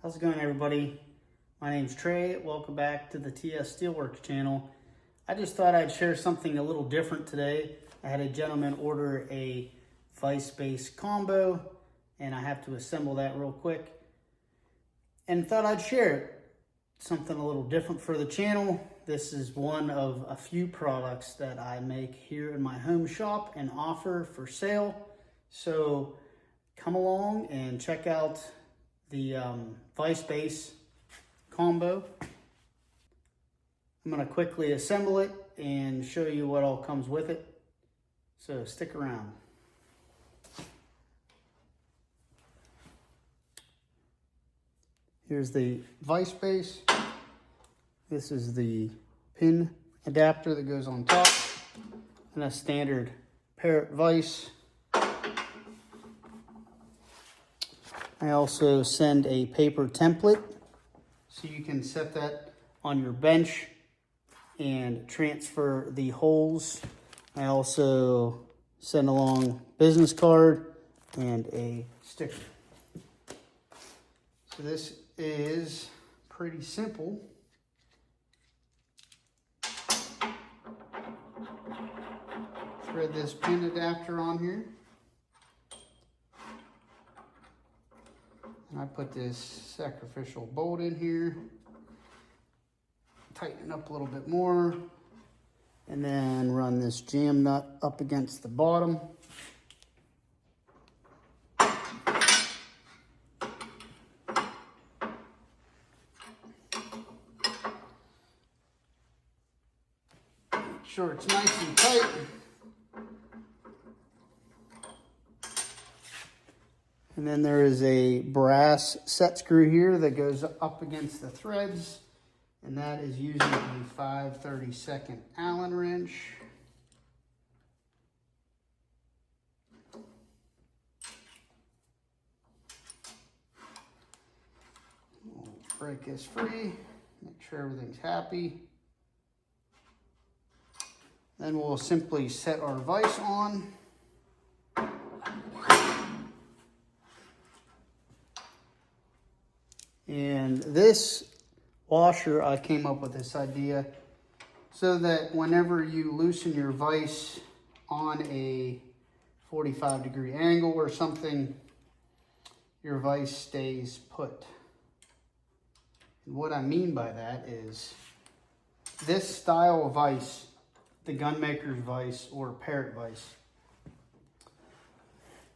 How's it going, everybody? My name's Trey. Welcome back to the TS Steelworks channel. I just thought I'd share something a little different today. I had a gentleman order a vise base combo, and I have to assemble that real quick. And thought I'd share it. Something a little different for the channel. This is one of a few products that I make here in my home shop and offer for sale. So come along and check out the vise base combo. I'm going to quickly assemble it and show you what all comes with it. So stick around. Here's the vise base. This is the pin adapter that goes on top, and a standard Parrot vise. I also send a paper template so you can set that on your bench and transfer the holes. I also send along business card and a sticker. So this is pretty simple. Thread this pin adapter on here. And I put this sacrificial bolt in here, tighten it up a little bit more, and then run this jam nut up against the bottom. Make sure it's nice and tight. And then there is a brass set screw here that goes up against the threads, and that is using a 5/32 Allen wrench. We'll break this free, make sure everything's happy. Then we'll simply set our vise on. And this washer, I came up with this idea so that whenever you loosen your vise on a 45-degree angle or something, your vise stays put. And what I mean by that is this style of vise, the gunmaker's vise or Parrot vise,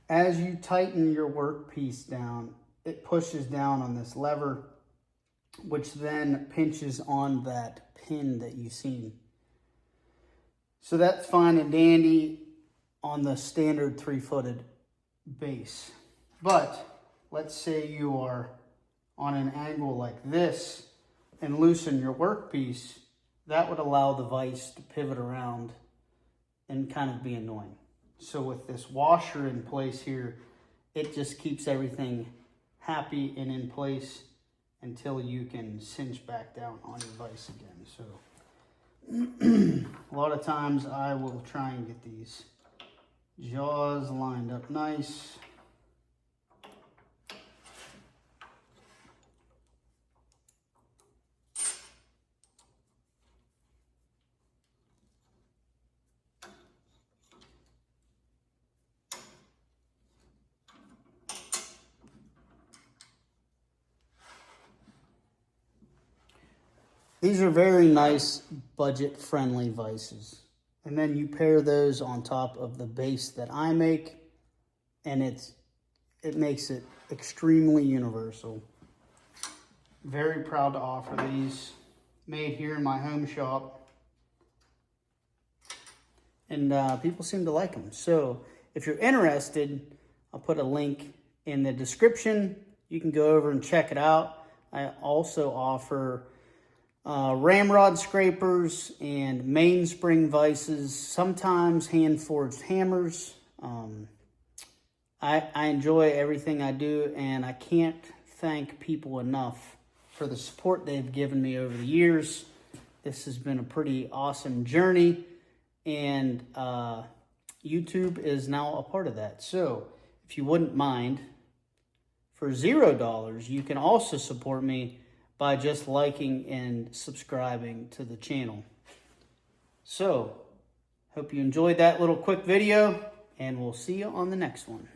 as you tighten your workpiece down, it pushes down on this lever, which then pinches on that pin that you've seen. So that's fine and dandy on the standard 3-footed base. But let's say you are on an angle like this and loosen your workpiece, that would allow the vise to pivot around and kind of be annoying. So with this washer in place here, it just keeps everything happy and in place until you can cinch back down on your vise again. So a lot of times I will try and get these jaws lined up nice. These are very nice budget-friendly vices. And then you pair those on top of the base that I make, and it makes it extremely universal. Very proud to offer these, made here in my home shop. And people seem to like them. So if you're interested, I'll put a link in the description. You can go over and check it out. I also offer ramrod scrapers and mainspring vices, sometimes hand-forged hammers. I enjoy everything I do, and I can't thank people enough for the support they've given me over the years. This has been a pretty awesome journey, and YouTube is now a part of that. So if you wouldn't mind, For $0, you can also support me by just liking and subscribing to the channel. So, hope you enjoyed that little quick video, and we'll see you on the next one.